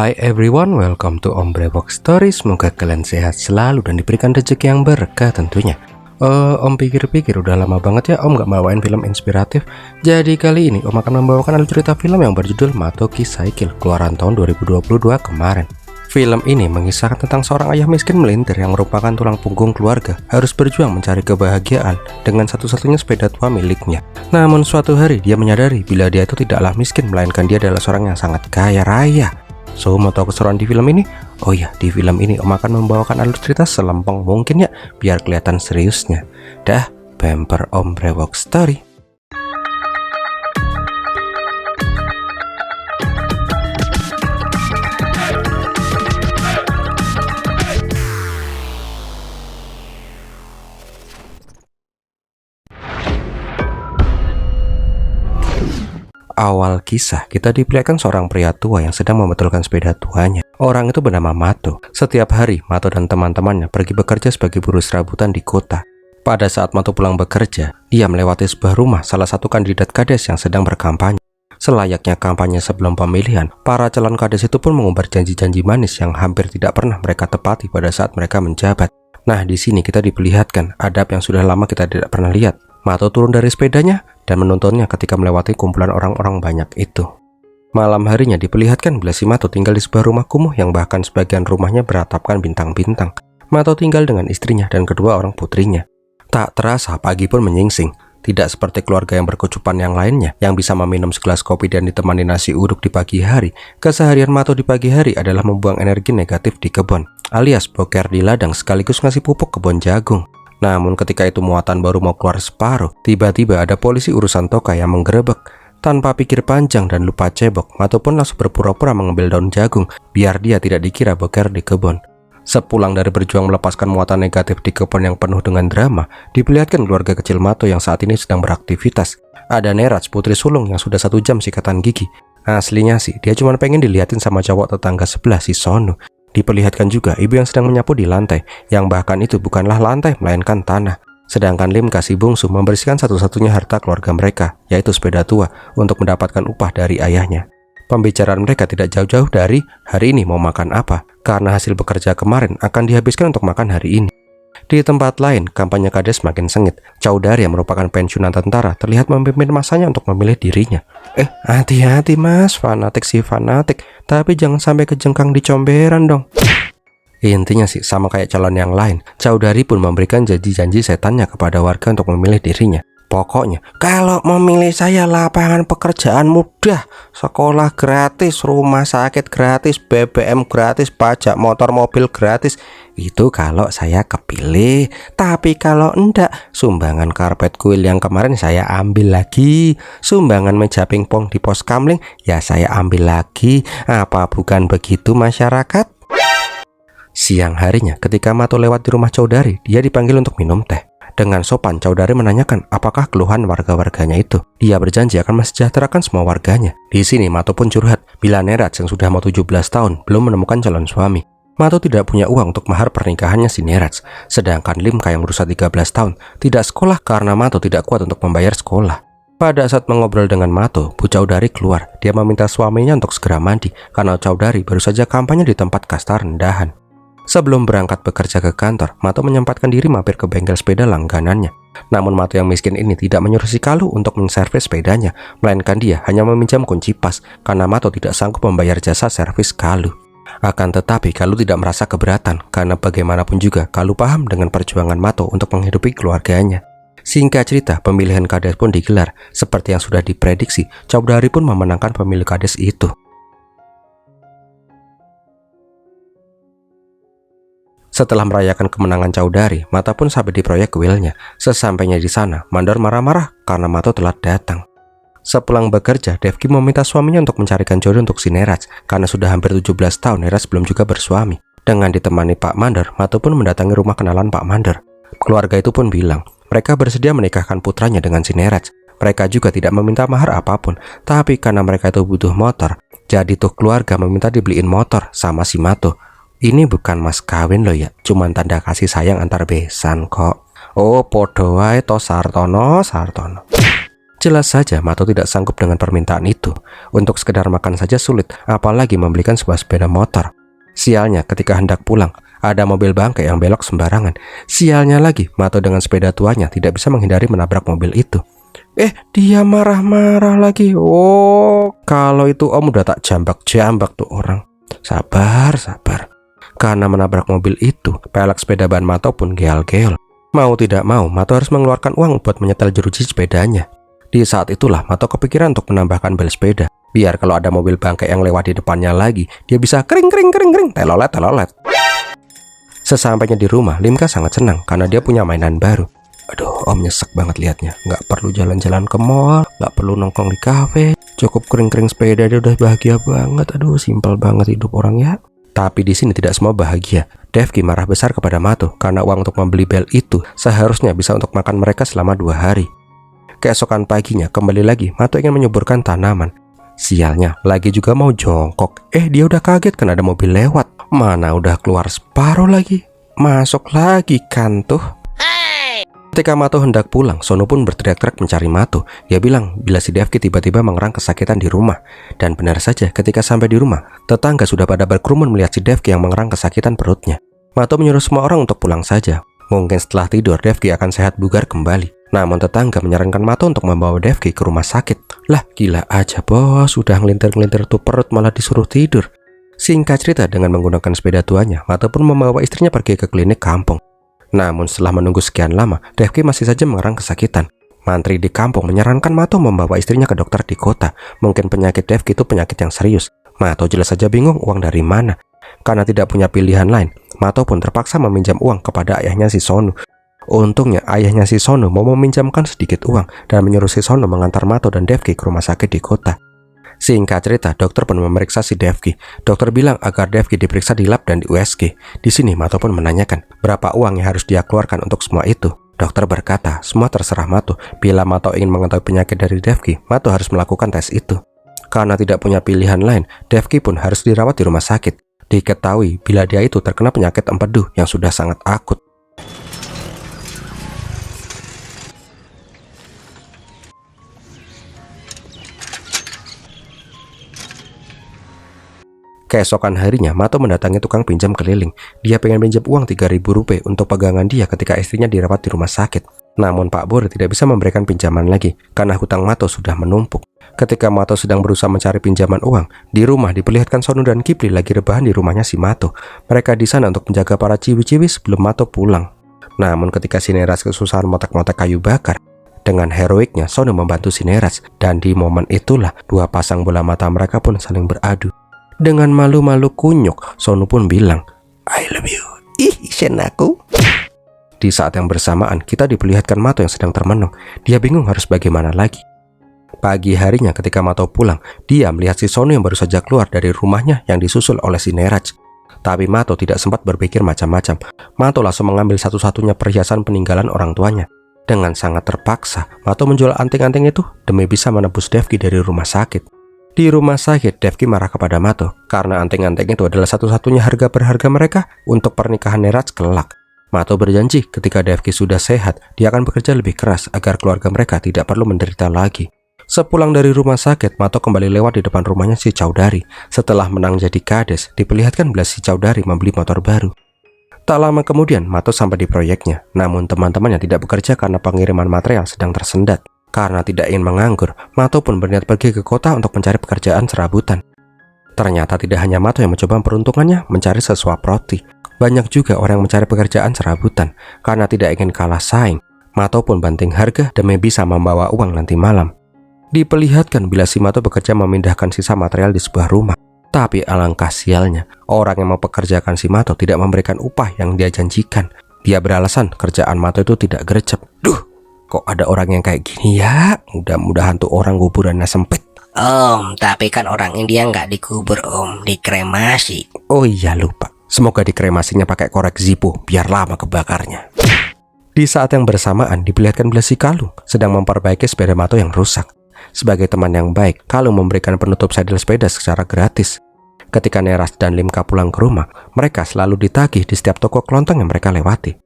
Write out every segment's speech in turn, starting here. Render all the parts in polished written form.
Hi everyone, welcome to Ombrewok Story. Semoga kalian sehat selalu dan diberikan rezeki yang berkah tentunya. Om pikir-pikir udah lama banget ya Om gak bawain film inspiratif. Jadi kali ini Om akan membawakan alur cerita film yang berjudul Matoki Cycle, keluaran tahun 2022 kemarin. Film ini mengisahkan tentang seorang ayah miskin melintir yang merupakan tulang punggung keluarga, harus berjuang mencari kebahagiaan dengan satu-satunya sepeda tua miliknya. Namun suatu hari dia menyadari bila dia itu tidaklah miskin, melainkan dia adalah seorang yang sangat kaya raya. So, mau tahu keseruan di film ini? Oh ya, di film ini Om akan membawakan alur cerita selempeng mungkin ya, biar kelihatan seriusnya. Dah, bumper Ombrewok Story. Awal kisah, kita diperlihatkan seorang pria tua yang sedang membetulkan sepeda tuanya. Orang itu bernama Mato. Setiap hari, Mato dan teman-temannya pergi bekerja sebagai buruh serabutan di kota. Pada saat Mato pulang bekerja, dia melewati sebuah rumah salah satu kandidat kades yang sedang berkampanye. Selayaknya kampanye sebelum pemilihan, para calon kades itu pun mengumbar janji-janji manis yang hampir tidak pernah mereka tepati pada saat mereka menjabat. Nah, di sini kita diperlihatkan adab yang sudah lama kita tidak pernah lihat. Mato turun dari sepedanya dan menontonnya ketika melewati kumpulan orang-orang banyak itu. Malam harinya diperlihatkan bila si Mato tinggal di sebuah rumah kumuh yang bahkan sebagian rumahnya beratapkan bintang-bintang. Mato tinggal dengan istrinya dan kedua orang putrinya. Tak terasa pagi pun menyingsing. Tidak seperti keluarga yang berkecupan yang lainnya yang bisa meminum segelas kopi dan ditemani nasi uduk di pagi hari. Keseharian Mato di pagi hari adalah membuang energi negatif di kebun, alias boker di ladang sekaligus ngasih pupuk kebun jagung. Namun ketika itu muatan baru mau keluar separuh, tiba-tiba ada polisi urusan toka yang menggerebek. Tanpa pikir panjang dan lupa cebok, Mato pun langsung berpura-pura mengambil daun jagung biar dia tidak dikira boker di kebun. Sepulang dari berjuang melepaskan muatan negatif di kebun yang penuh dengan drama, diperlihatkan keluarga kecil Mato yang saat ini sedang beraktivitas. Ada Nerats, putri sulung yang sudah 1 jam sikatan gigi. Aslinya sih dia cuma pengen dilihatin sama cowok tetangga sebelah si Sonu. Diperlihatkan juga ibu yang sedang menyapu di lantai, yang bahkan itu bukanlah lantai melainkan tanah. Sedangkan Lim kasih bungsu membersihkan satu-satunya harta keluarga mereka, yaitu sepeda tua, untuk mendapatkan upah dari ayahnya. Pembicaraan mereka tidak jauh-jauh dari hari ini mau makan apa, karena hasil bekerja kemarin akan dihabiskan untuk makan hari ini. Di tempat lain, kampanye kades makin sengit. Caudari yang merupakan pensiunan tentara terlihat memimpin masanya untuk memilih dirinya. Hati-hati mas, fanatik sih fanatik, tapi jangan sampai kejengkang di comberan dong. Intinya sih sama kayak calon yang lain, Caudari pun memberikan janji-janji setannya kepada warga untuk memilih dirinya. Pokoknya, kalau memilih saya lapangan pekerjaan mudah, sekolah gratis, rumah sakit gratis, BBM gratis, pajak motor mobil gratis. Itu kalau saya kepilih. Tapi kalau enggak, sumbangan karpet kuil yang kemarin saya ambil lagi. Sumbangan meja pingpong di pos kamling, ya saya ambil lagi. Apa bukan begitu masyarakat? Siang harinya, ketika Mato lewat di rumah Caudari, dia dipanggil untuk minum teh. Dengan sopan, Caudari menanyakan apakah keluhan warga-warganya itu. Dia berjanji akan mensejahterakan semua warganya. Di sini Mato pun curhat bila Nerats yang sudah mau 17 tahun belum menemukan calon suami. Mato tidak punya uang untuk mahar pernikahannya si Nerats. Sedangkan Limka yang berusia 13 tahun tidak sekolah karena Mato tidak kuat untuk membayar sekolah. Pada saat mengobrol dengan Mato, Bu Caudari keluar. Dia meminta suaminya untuk segera mandi karena Caudari baru saja kampanye di tempat kasta rendahan. Sebelum berangkat bekerja ke kantor, Mato menyempatkan diri mampir ke bengkel sepeda langganannya. Namun Mato yang miskin ini tidak menyuruh si Kalu untuk menservis sepedanya, melainkan dia hanya meminjam kunci pas karena Mato tidak sanggup membayar jasa servis Kalu. Akan tetapi Kalu tidak merasa keberatan karena bagaimanapun juga Kalu paham dengan perjuangan Mato untuk menghidupi keluarganya. Singkat cerita, pemilihan kades pun digelar. Seperti yang sudah diprediksi, Caudari pun memenangkan pemilu kades itu. Setelah merayakan kemenangan Caudari, Mato pun sampai di proyek kuilnya. Sesampainya di sana, Mandor marah-marah karena Mato telat datang. Sepulang bekerja, Devki meminta suaminya untuk mencarikan jodoh untuk si Nerats karena sudah hampir 17 tahun Nerats belum juga bersuami. Dengan ditemani Pak Mandor, Mato pun mendatangi rumah kenalan Pak Mandor. Keluarga itu pun bilang mereka bersedia menikahkan putranya dengan si Nerats. Mereka juga tidak meminta mahar apapun, tapi karena mereka itu butuh motor, jadi tuh keluarga meminta dibeliin motor sama si Mato. Ini bukan mas kawin loh ya, cuman tanda kasih sayang antar besan kok. Oh, podo wae to Sartono. Jelas saja Mato tidak sanggup dengan permintaan itu. Untuk sekedar makan saja sulit, apalagi membelikan sebuah sepeda motor. Sialnya ketika hendak pulang, ada mobil bangkai yang belok sembarangan. Sialnya lagi, Mato dengan sepeda tuanya tidak bisa menghindari menabrak mobil itu. Dia marah-marah lagi. Oh, kalau itu om udah tak jambak-jambak tuh orang. Sabar. Karena menabrak mobil itu, pelek sepeda ban Mato pun geol-geol. Mau tidak mau, Mato harus mengeluarkan uang buat menyetel jeruji sepedanya. Di saat itulah Mato kepikiran untuk menambahkan bel sepeda. Biar kalau ada mobil bangkai yang lewat di depannya lagi, dia bisa kering, telolet. Sesampainya di rumah, Limka sangat senang karena dia punya mainan baru. Aduh, om nyesek banget liatnya. Nggak perlu jalan-jalan ke mall, nggak perlu nongkrong di kafe. Cukup kering-kering sepeda dia udah bahagia banget. Aduh, simpel banget hidup orang ya. Tapi di sini tidak semua bahagia. Devki marah besar kepada Mato karena uang untuk membeli bel itu seharusnya bisa untuk makan mereka selama 2 hari. Keesokan paginya kembali lagi Mato ingin menyuburkan tanaman. Sialnya lagi juga mau jongkok. Dia udah kaget karena ada mobil lewat. Mana udah keluar separuh lagi. Masuk lagi kan tuh. Ketika Mato hendak pulang, Sono pun berteriak-teriak mencari Mato. Dia bilang bila si Devki tiba-tiba mengerang kesakitan di rumah. Dan benar saja ketika sampai di rumah, tetangga sudah pada berkerumun melihat si Devki yang mengerang kesakitan perutnya. Mato menyuruh semua orang untuk pulang saja. Mungkin setelah tidur Devki akan sehat bugar kembali. Namun tetangga menyarankan Mato untuk membawa Devki ke rumah sakit. Lah gila aja bos, udah ngelintir-ngelintir tuh perut malah disuruh tidur. Singkat cerita, dengan menggunakan sepeda tuanya, Mato pun membawa istrinya pergi ke klinik kampung. Namun setelah menunggu sekian lama, Devki masih saja mengerang kesakitan. Mantri di kampung menyarankan Mato membawa istrinya ke dokter di kota. Mungkin penyakit Devki itu penyakit yang serius. Mato jelas saja bingung uang dari mana. Karena tidak punya pilihan lain, Mato pun terpaksa meminjam uang kepada ayahnya si Sonu. Untungnya ayahnya si Sono mau meminjamkan sedikit uang dan menyuruh si Sono mengantar Mato dan Devki ke rumah sakit di kota. Singkat cerita, dokter pun memeriksa si Devki. Dokter bilang agar Devki diperiksa di lab dan di USG. Di sini Mato pun menanyakan berapa uang yang harus dia keluarkan untuk semua itu. Dokter berkata, semua terserah Mato. Bila Mato ingin mengetahui penyakit dari Devki, Mato harus melakukan tes itu. Karena tidak punya pilihan lain, Devki pun harus dirawat di rumah sakit. Diketahui bila dia itu terkena penyakit empedu yang sudah sangat akut. Keesokan harinya, Mato mendatangi tukang pinjam keliling. Dia pengen pinjam uang 3.000 rupiah untuk pegangan dia ketika istrinya dirawat di rumah sakit. Namun Pak Bor tidak bisa memberikan pinjaman lagi karena hutang Mato sudah menumpuk. Ketika Mato sedang berusaha mencari pinjaman uang, di rumah diperlihatkan Sonu dan Kipli lagi rebahan di rumahnya si Mato. Mereka di sana untuk menjaga para ciwi-ciwi sebelum Mato pulang. Namun ketika Sineras kesusahan motek-motek kayu bakar, dengan heroiknya Sonu membantu Sineras. Dan di momen itulah dua pasang bola mata mereka pun saling beradu. Dengan malu-malu kunyuk, Sonu pun bilang, I love you. Isen aku. Di saat yang bersamaan, kita diperlihatkan Mato yang sedang termenung. Dia bingung harus bagaimana lagi. Pagi harinya ketika Mato pulang, dia melihat si Sonu yang baru saja keluar dari rumahnya yang disusul oleh si Neraj. Tapi Mato tidak sempat berpikir macam-macam. Mato langsung mengambil satu-satunya perhiasan peninggalan orang tuanya. Dengan sangat terpaksa, Mato menjual anting-anting itu demi bisa menebus Devki dari rumah sakit. Di rumah sakit, Devki marah kepada Mato karena anting-anting itu adalah satu-satunya harga berharga mereka untuk pernikahan Neraj kelak. Mato berjanji ketika Devki sudah sehat, dia akan bekerja lebih keras agar keluarga mereka tidak perlu menderita lagi. Sepulang dari rumah sakit, Mato kembali lewat di depan rumahnya si Chaudhary. Setelah menang jadi kades, diperlihatkan bila si Chaudhary membeli motor baru. Tak lama kemudian, Mato sampai di proyeknya. Namun teman-temannya tidak bekerja karena pengiriman material sedang tersendat. Karena tidak ingin menganggur, Mato pun berniat pergi ke kota untuk mencari pekerjaan serabutan. Ternyata tidak hanya Mato yang mencoba peruntungannya mencari sesuap roti. Banyak juga orang yang mencari pekerjaan serabutan. Karena tidak ingin kalah saing, Mato pun banting harga demi bisa membawa uang nanti malam. Diperlihatkan bila si Mato bekerja memindahkan sisa material di sebuah rumah. Tapi alangkah sialnya, orang yang mempekerjakan si Mato tidak memberikan upah yang dia janjikan. Dia beralasan kerjaan Mato itu tidak gercep. Duh, kok ada orang yang kayak gini ya? Mudah-mudahan tuh orang kuburannya sempit. Om, tapi kan orang India nggak dikubur om, dikremasi. Oh iya lupa. Semoga dikremasinya pakai korek Zippo biar lama kebakarnya. Di saat yang bersamaan diperlihatkan bila si Kalung sedang memperbaiki sepeda Mato yang rusak. Sebagai teman yang baik, Kalung memberikan penutup sadel sepeda secara gratis. Ketika Neras dan Limka pulang ke rumah, mereka selalu ditagih di setiap toko kelontong yang mereka lewati.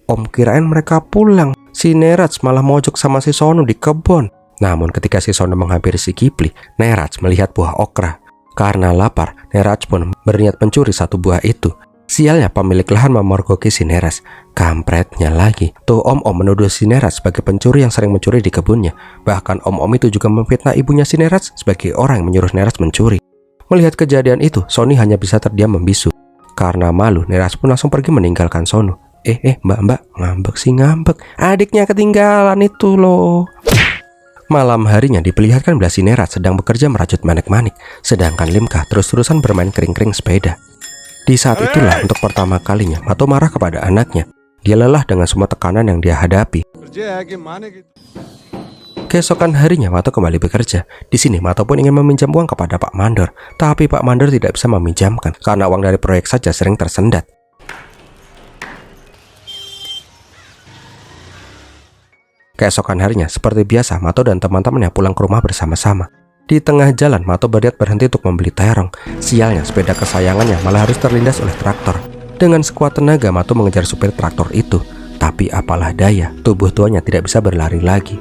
Om kirain mereka pulang. Si Neraj malah mojok sama si Sonu di kebun. Namun ketika si Sono menghampiri si Kipli, Neraj melihat buah okra. Karena lapar, Neraj pun berniat mencuri satu buah itu. Sialnya pemilik lahan memergoki si Neraj. Kampretnya lagi, tuh om-om menuduh si Neraj sebagai pencuri yang sering mencuri di kebunnya. Bahkan om-om itu juga memfitnah ibunya si Neraj sebagai orang yang menyuruh Neraj mencuri. Melihat kejadian itu, Sony hanya bisa terdiam membisu. Karena malu, Neraj pun langsung pergi meninggalkan Sono. Mbak, ngambek sih ngambek. Adiknya ketinggalan itu loh. Malam harinya diperlihatkan bila si Neraj sedang bekerja merajut manik-manik, sedangkan Limka terus-terusan bermain kering-kering sepeda. Di saat itulah untuk pertama kalinya Mato marah kepada anaknya. Dia lelah dengan semua tekanan yang dia hadapi. Keesokan harinya Mato kembali bekerja. Di sini Mato pun ingin meminjam uang kepada Pak Mandor, tapi Pak Mandor tidak bisa meminjamkan karena uang dari proyek saja sering tersendat. Keesokan harinya, seperti biasa, Mato dan teman-temannya pulang ke rumah bersama-sama. Di tengah jalan, Mato berniat berhenti untuk membeli terong. Sialnya, sepeda kesayangannya malah harus terlindas oleh traktor. Dengan sekuat tenaga, Mato mengejar supir traktor itu. Tapi apalah daya, tubuh tuanya tidak bisa berlari lagi.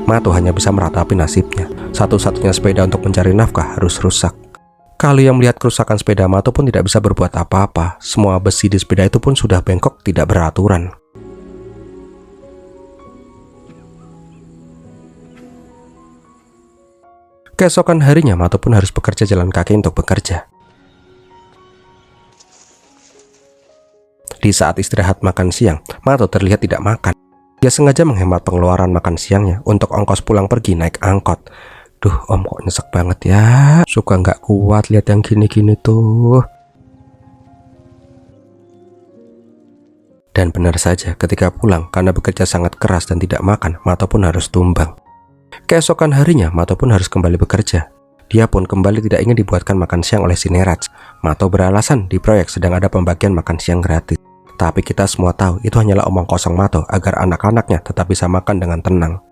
Mato hanya bisa meratapi nasibnya. Satu-satunya sepeda untuk mencari nafkah harus rusak. Kalau yang melihat kerusakan sepeda, Mato pun tidak bisa berbuat apa-apa. Semua besi di sepeda itu pun sudah bengkok, tidak beraturan. Keesokan harinya Mato pun harus bekerja jalan kaki untuk bekerja. Di saat istirahat makan siang, Mato terlihat tidak makan. Dia sengaja menghemat pengeluaran makan siangnya untuk ongkos pulang pergi naik angkot. Duh, om kok nyesek banget ya. Suka nggak kuat lihat yang gini-gini tuh. Dan benar saja, ketika pulang karena bekerja sangat keras dan tidak makan, Mato pun harus tumbang. Keesokan harinya, Mato pun harus kembali bekerja. Dia pun kembali tidak ingin dibuatkan makan siang oleh si Neraj. Mato beralasan di proyek sedang ada pembagian makan siang gratis. Tapi kita semua tahu itu hanyalah omong kosong Mato agar anak-anaknya tetap bisa makan dengan tenang.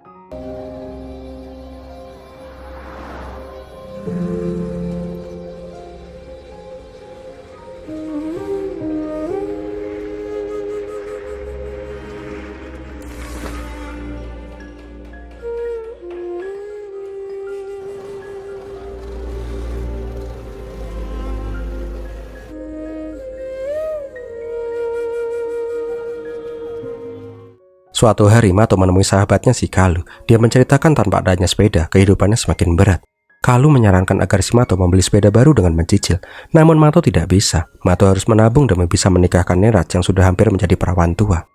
Suatu hari Mato menemui sahabatnya si Kalu. Dia menceritakan tanpa adanya sepeda, kehidupannya semakin berat. Kalu menyarankan agar si Mato membeli sepeda baru dengan mencicil. Namun Mato tidak bisa. Mato harus menabung demi bisa menikahkan Neraj yang sudah hampir menjadi perawan tua.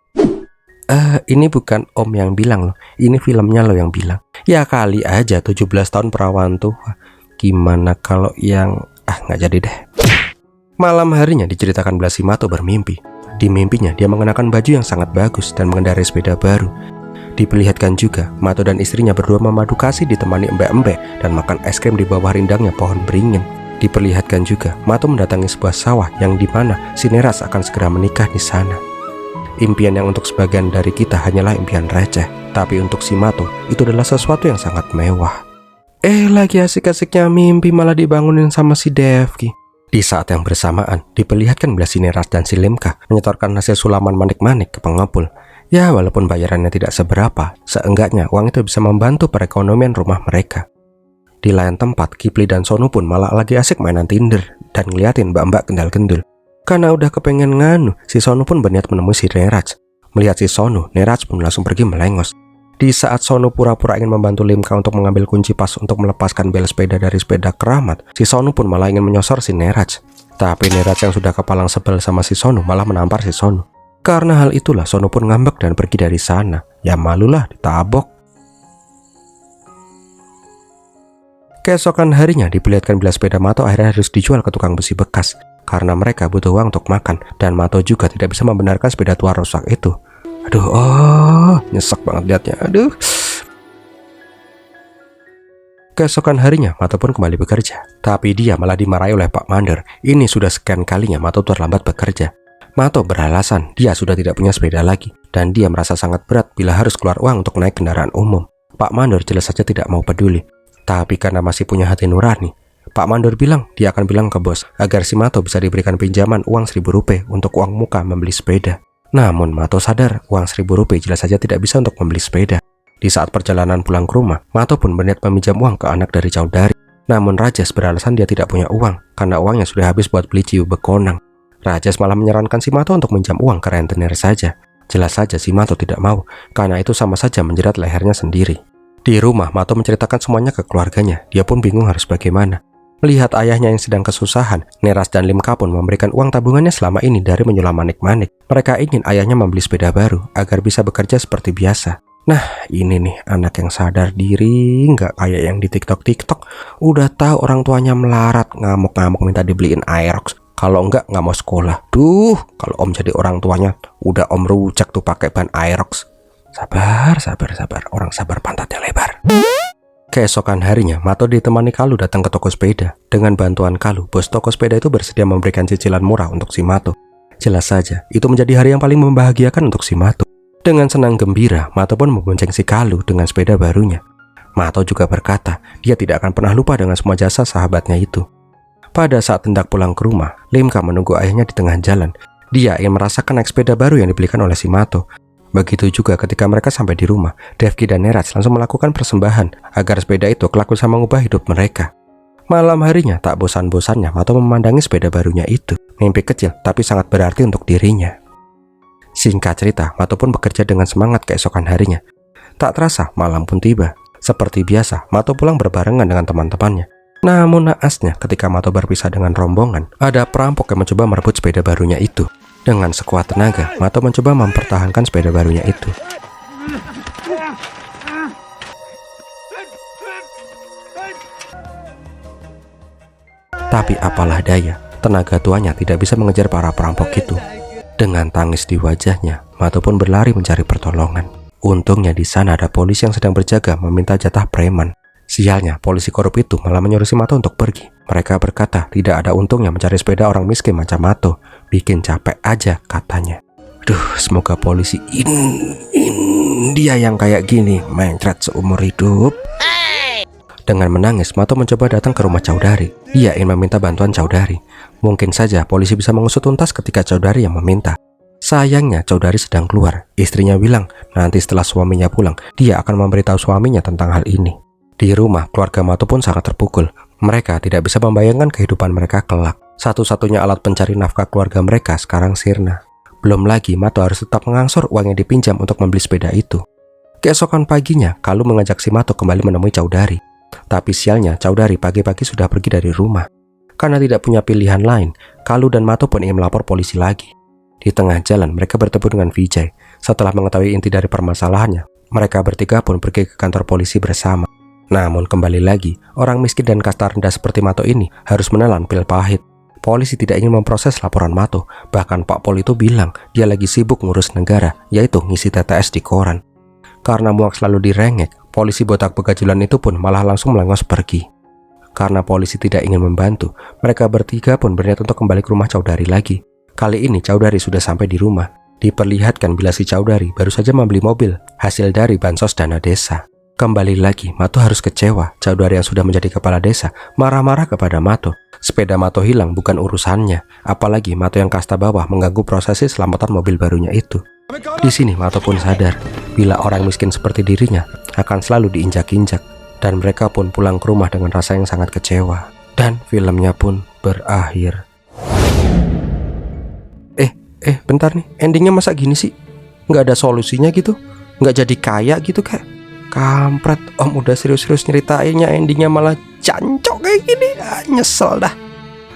Ini bukan om yang bilang loh. Ini filmnya lo yang bilang. Ya kali aja 17 tahun perawan tua. Gimana kalau yang... nggak jadi deh. Malam harinya diceritakan bila si Mato bermimpi. Di mimpinya, dia mengenakan baju yang sangat bagus dan mengendarai sepeda baru. Diperlihatkan juga, Mato dan istrinya berdua memadu kasih ditemani embek-embek dan makan es krim di bawah rindangnya pohon beringin. Diperlihatkan juga, Mato mendatangi sebuah sawah yang dimana si Neraj akan segera menikah di sana. Impian yang untuk sebagian dari kita hanyalah impian receh, tapi untuk si Mato, itu adalah sesuatu yang sangat mewah. Lagi asik-asiknya mimpi malah dibangunin sama si Devki. Di saat yang bersamaan, diperlihatkan bila si Neraj dan si Limka menyetorkan hasil sulaman manik-manik ke pengepul. Ya, walaupun bayarannya tidak seberapa, seenggaknya uang itu bisa membantu perekonomian rumah mereka. Di lain tempat, Kipli dan Sonu pun malah lagi asik mainan Tinder dan ngeliatin mbak-mbak kendal-kendul. Karena udah kepengen nganu, si Sonu pun berniat menemui si Neraj. Melihat si Sonu, Neraj pun langsung pergi melengos. Di saat Sonu pura-pura ingin membantu Limka untuk mengambil kunci pas untuk melepaskan bel sepeda dari sepeda keramat, si Sonu pun malah ingin menyosor si Neraj. Tapi Neraj yang sudah kepalang sebel sama si Sonu malah menampar si Sonu. Karena hal itulah Sonu pun ngambek dan pergi dari sana. Ya malulah ditabok. Keesokan harinya diperlihatkan bila sepeda Mato akhirnya harus dijual ke tukang besi bekas. Karena mereka butuh uang untuk makan, dan Mato juga tidak bisa membenarkan sepeda tua rusak itu. Aduh, nyesek banget liatnya. Aduh. Keesokan harinya, Mato pun kembali bekerja. Tapi dia malah dimarahi oleh Pak Mandor. Ini sudah sekian kalinya Mato terlambat bekerja. Mato beralasan dia sudah tidak punya sepeda lagi. Dan dia merasa sangat berat bila harus keluar uang untuk naik kendaraan umum. Pak Mandor jelas saja tidak mau peduli. Tapi karena masih punya hati nurani, Pak Mandor bilang dia akan bilang ke bos agar si Mato bisa diberikan pinjaman uang 1.000 rupiah untuk uang muka membeli sepeda. Namun Mato sadar uang 1.000 rupiah jelas saja tidak bisa untuk membeli sepeda. Di saat perjalanan pulang ke rumah, Mato pun berniat meminjam uang ke anak dari Chowdhury. Namun Rajesh beralasan dia tidak punya uang karena uangnya sudah habis buat beli ciu bekonang. Rajesh malah menyarankan si Mato untuk minjam uang ke rentenir saja. Jelas saja si Mato tidak mau, karena itu sama saja menjerat lehernya sendiri. Di rumah, Mato menceritakan semuanya ke keluarganya. Dia pun bingung harus bagaimana. Melihat ayahnya yang sedang kesusahan, Neras dan Limka pun memberikan uang tabungannya selama ini dari menyulam manik-manik. Mereka ingin ayahnya membeli sepeda baru agar bisa bekerja seperti biasa. Nah, ini nih anak yang sadar diri, nggak kayak yang di TikTok. Udah tahu orang tuanya melarat, ngamuk-ngamuk minta dibeliin Aerox. Kalau nggak mau sekolah. Duh, kalau om jadi orang tuanya, udah om rujak tuh pakai ban Aerox. Sabar. Orang sabar pantatnya lebar. Keesokan harinya, Mato ditemani Kalu datang ke toko sepeda. Dengan bantuan Kalu, bos toko sepeda itu bersedia memberikan cicilan murah untuk si Mato. Jelas saja, itu menjadi hari yang paling membahagiakan untuk si Mato. Dengan senang gembira, Mato pun membonceng si Kalu dengan sepeda barunya. Mato juga berkata, dia tidak akan pernah lupa dengan semua jasa sahabatnya itu. Pada saat hendak pulang ke rumah, Limka menunggu ayahnya di tengah jalan. Dia ingin merasakan naik sepeda baru yang dibelikan oleh si Mato. Begitu juga ketika mereka sampai di rumah, Devki dan Neras langsung melakukan persembahan agar sepeda itu kelak bisa mengubah hidup mereka. Malam harinya, tak bosan-bosannya Mato memandangi sepeda barunya itu. Mimpi kecil tapi sangat berarti untuk dirinya. Singkat cerita, Mato pun bekerja dengan semangat keesokan harinya. Tak terasa, malam pun tiba. Seperti biasa, Mato pulang berbarengan dengan teman-temannya. Namun naasnya, ketika Mato berpisah dengan rombongan, ada perampok yang mencoba merebut sepeda barunya itu. Dengan sekuat tenaga, Mato mencoba mempertahankan sepeda barunya itu. Tapi apalah daya, tenaga tuanya tidak bisa mengejar para perampok itu. Dengan tangis di wajahnya, Mato pun berlari mencari pertolongan. Untungnya di sana ada polisi yang sedang berjaga meminta jatah preman. Sialnya, polisi korup itu malah menyuruh si Mato untuk pergi. Mereka berkata tidak ada untungnya mencari sepeda orang miskin macam Mato. Bikin capek aja katanya. Duh, semoga polisi dia yang kayak gini mencret seumur hidup. Dengan menangis, Mato mencoba datang ke rumah Chowdhury. Dia ingin meminta bantuan Chowdhury. Mungkin saja polisi bisa mengusut tuntas ketika Chowdhury yang meminta. Sayangnya Chowdhury sedang keluar. Istrinya bilang nanti setelah suaminya pulang, dia akan memberitahu suaminya tentang hal ini. Di rumah, keluarga Mato pun sangat terpukul. Mereka tidak bisa membayangkan kehidupan mereka kelak. Satu-satunya alat pencari nafkah keluarga mereka sekarang sirna. Belum lagi Mato harus tetap mengangsur uang yang dipinjam untuk membeli sepeda itu. Keesokan paginya, Kalu mengajak si Mato kembali menemui Chowdhury. Tapi sialnya, Chowdhury pagi-pagi sudah pergi dari rumah. Karena tidak punya pilihan lain, Kalu dan Mato pun ingin melapor polisi lagi. Di tengah jalan, mereka bertemu dengan Vijay. Setelah mengetahui inti dari permasalahannya, mereka bertiga pun pergi ke kantor polisi bersama. Namun kembali lagi, orang miskin dan kasta rendah seperti Mato ini harus menelan pil pahit. Polisi tidak ingin memproses laporan Mato. Bahkan Pak Pol itu bilang dia lagi sibuk ngurus negara, yaitu ngisi TTS di koran. Karena muak selalu direngek, polisi botak begajulan itu pun malah langsung melengos pergi. Karena polisi tidak ingin membantu, mereka bertiga pun berniat untuk kembali ke rumah Chowdhury lagi. Kali ini Chowdhury sudah sampai di rumah. Diperlihatkan bila si Chowdhury baru saja membeli mobil hasil dari bansos dana desa. Kembali lagi, Mato harus kecewa. Chowdhury yang sudah menjadi kepala desa marah-marah kepada Mato. Sepeda Mato hilang bukan urusannya. Apalagi Mato yang kasta bawah mengganggu prosesi selamatan mobil barunya itu. Di sini Mato pun sadar bila orang miskin seperti dirinya akan selalu diinjak-injak. Dan mereka pun pulang ke rumah dengan rasa yang sangat kecewa. Dan filmnya pun berakhir. Bentar nih, endingnya masa gini sih? Nggak ada solusinya gitu? Nggak jadi kaya gitu kak? Kampret, om udah serius-serius nyeritainnya, endingnya malah jancok kayak gini. Nyesel dah.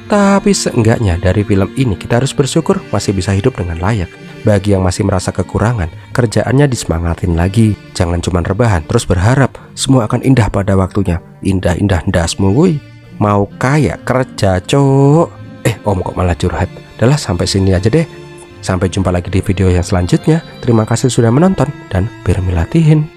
Tapi seenggaknya dari film ini kita harus bersyukur masih bisa hidup dengan layak. Bagi yang masih merasa kekurangan, kerjaannya disemangatin lagi. Jangan cuma rebahan terus berharap semua akan indah pada waktunya. Indah-indah ndasmu woi. Mau kaya kerja cok. Om kok malah curhat. Udahlah sampai sini aja deh. Sampai jumpa lagi di video yang selanjutnya. Terima kasih sudah menonton dan bermilatihin.